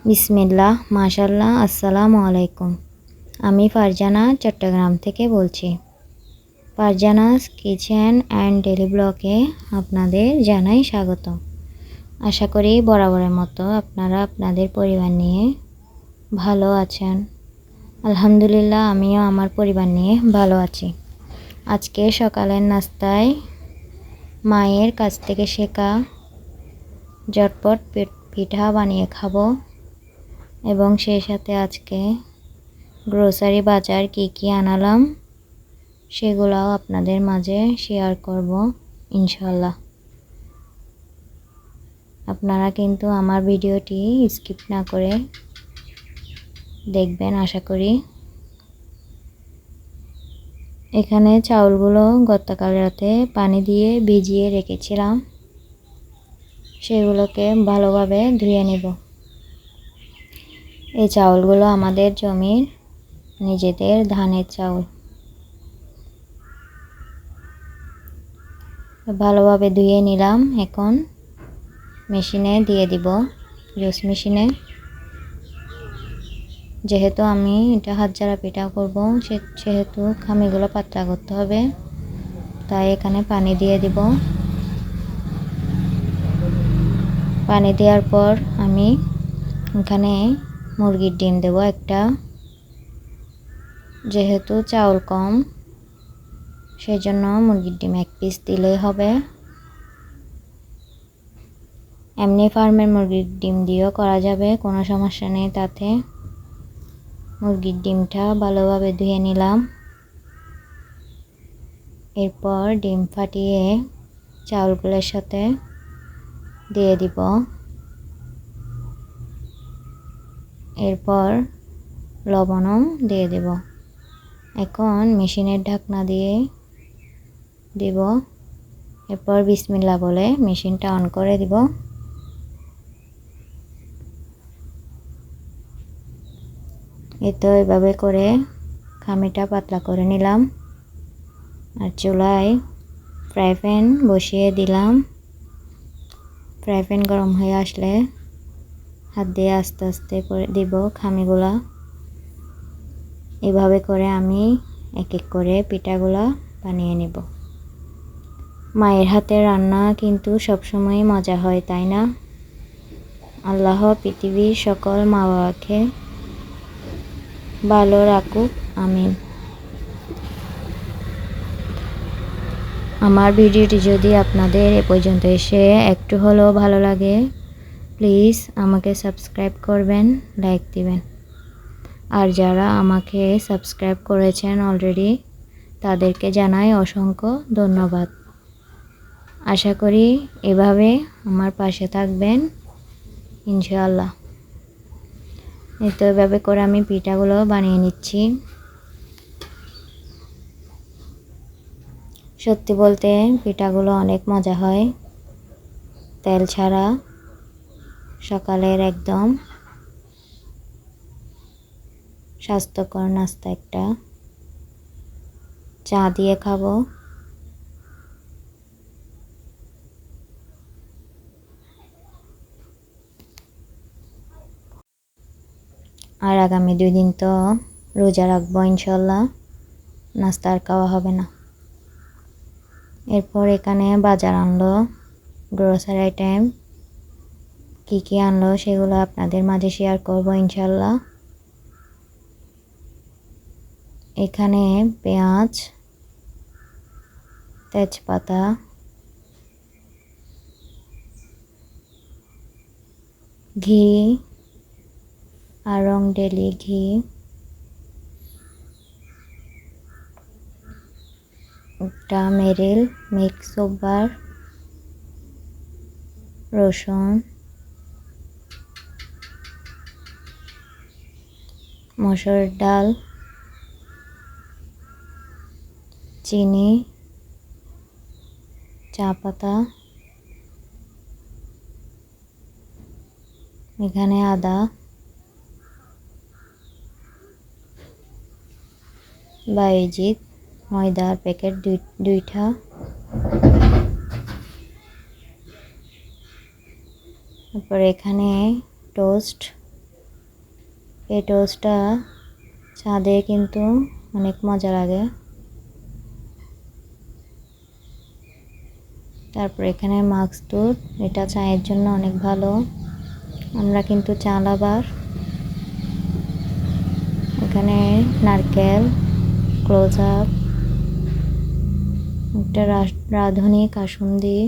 বিসমিল্লাহ, মাশাল্লাহ, আসসালামু আলাইকুম। আমি ফারজানা চট্টগ্রাম থেকে বলছি। ফারজানাস কিচেন অ্যান্ড ডেলি ব্লগে আপনাদের জানাই স্বাগত। আশা করি বরাবরের মতো আপনারা আপনাদের পরিবার নিয়ে ভালো আছেন। আলহামদুলিল্লাহ, আমিও আমার পরিবার নিয়ে ভালো আছি। আজকে সকালের নাস্তায় মায়ের কাছ থেকে শেখা ঝটপট পিঠা বানিয়ে খাবো এবং সেই সাথে আজকে গ্রোসারি বাজার কি আনালাম সেগুলাও আপনাদের মাঝে শেয়ার করব ইনশাল্লাহ। আপনারা কিন্তু আমার ভিডিওটি স্কিপ না করে দেখবেন আশা করি। এখানে চাউলগুলো গতকাল রাতে পানি দিয়ে ভিজিয়ে রেখেছিলাম, সেগুলোকে ভালোভাবে ধুয়ে নেব। এই চাউলগুলো আমাদের জমির নিজেদের ধানের চাউল। ভালোভাবে ধুয়ে নিলাম। এখন মেশিনে দিয়ে দিব, জুস মেশিনে। যেহেতু আমি এটা হাত ঝাড়া পিঠা করব, সেহেতু খামিগুলো পাতলা করতে হবে, তাই এখানে পানি দিয়ে দিব। পানি দেওয়ার পর আমি এখানে মুরগির ডিম দেব একটা। যেহেতু চাউল কম, সেজন্য মুরগির ডিম 1 পিস দিলেই হবে। এমনি ফার্মের মুরগির ডিম দিয়েও করা যাবে, কোনো সমস্যা নেই তাতে। মুরগির ডিমটা ভালোভাবে ধুয়ে নিলাম। এরপর ডিম ফাটিয়ে চাউলগুলোর সাথে দিয়ে দিব। এরপর লবণও দিয়ে দেব। এখন মেশিনের ঢাকনা দিয়ে দিব। এরপর বিসমিল্লাহ বলে মেশিনটা অন করে দিব। এই তো এভাবে করে খামিটা পাতলা করে নিলাম। আর চুলায় ফ্রাই প্যান বসিয়ে দিলাম। ফ্রাই প্যান গরম হয়ে আসলে হাত দিয়ে আস্তে আস্তে করে দিব খামিগুলা। এভাবে করে আমি এক এক করে পিঠাগুলা বানিয়ে নেব। মায়ের হাতের রান্না কিন্তু সবসময় মজা হয়, তাই না? আল্লাহ পৃথিবীর সকল মা বাবাকে ভালো রাখুক, আমিন। আমার ভিডিওটি যদি আপনাদের এ পর্যন্ত এসে একটু হলেও ভালো লাগে, প্লিজ আমাকে সাবস্ক্রাইব করবেন, লাইক দিবেন। আর যারা আমাকে সাবস্ক্রাইব করেছেন অলরেডি, তাদেরকে জানাই অসংখ্য ধন্যবাদ। আশা করি এভাবে আমার পাশে থাকবেন ইনশাআল্লাহ। এই তো এভাবে করে আমি পিঠাগুলো বানিয়ে নিচ্ছি। সত্যি বলতে পিঠাগুলো অনেক মজা হয়, তেল ছাড়া। সকালের একদম স্বাস্থ্যকর নাস্তা একটা। চা দিয়ে খাবো। আর আগামী 2 দিন তো রোজা রাখবো ইনশাল্লাহ, নাস্তা আর খাওয়া হবে না। এরপর এখানে বাজার আনলো, গ্রোসারি আইটেম কি আনলো সেগুলো আপনাদের মাঝে শেয়ার করব ইনশাল্লাহ। এখানে পেঁয়াজ, তেজপাতা, ঘি আর রং ডেলি ঘি, একটা মেরিল মিক্স সুপার, রসুন, মসুর ডাল, চিনি, চা পাতা, এখানে আদা, বায়োজিৎ ময়দার প্যাকেট দুইটা, তারপর এখানে টোস্ট এই টোস্টটা চা দিয়ে কিন্তু অনেক মজা লাগে। তারপর এখানে মাক্স দুধ, এটা চায়ের জন্য অনেক ভালো। আমরা কিন্তু চা লাভার। এখানে নারকেল, ক্লোজ আপ, একটা রাঁধুনি কাসুন্দি,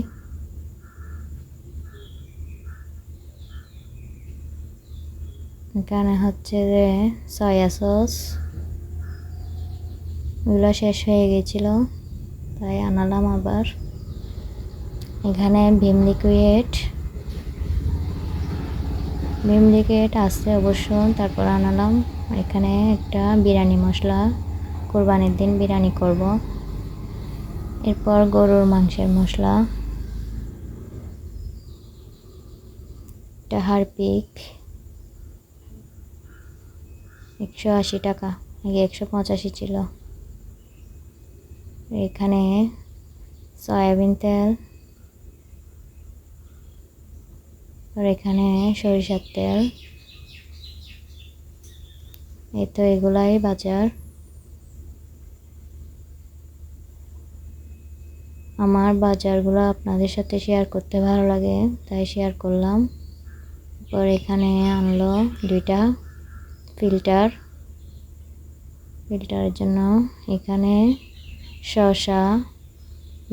এখানে হচ্ছে যে সয়া সস, এগুলো শেষ হয়ে গেছিল তাই আনালাম আবার। এখানে ভিম লিকুইড আছে অবশ্য, তারপর আনালাম। এখানে একটা বিরিয়ানি মশলা, কোরবানির দিন বিরিয়ানি করব। এরপর গরুর মাংসের মশলা, এটা হারপিক 180 টাকা, আগে 185 ছিল। এখানে সয়াবিন তেল, আর এখানে সরিষার তেল। এই তো এগুলাই বাজার। আমার বাজারগুলো আপনাদের সাথে শেয়ার করতে ভালো লাগে তাই শেয়ার করলাম। পর এখানে আনলো 2টা ফিল্টারের জন্য। এখানে শসা,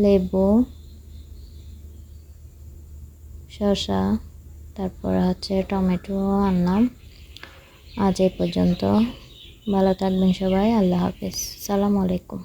লেবু, তারপর হচ্ছে টমেটো আনলাম। আজ এই পর্যন্ত, ভালো থাকবেন সবাই, আল্লাহ হাফেজ, সালামু আলাইকুম।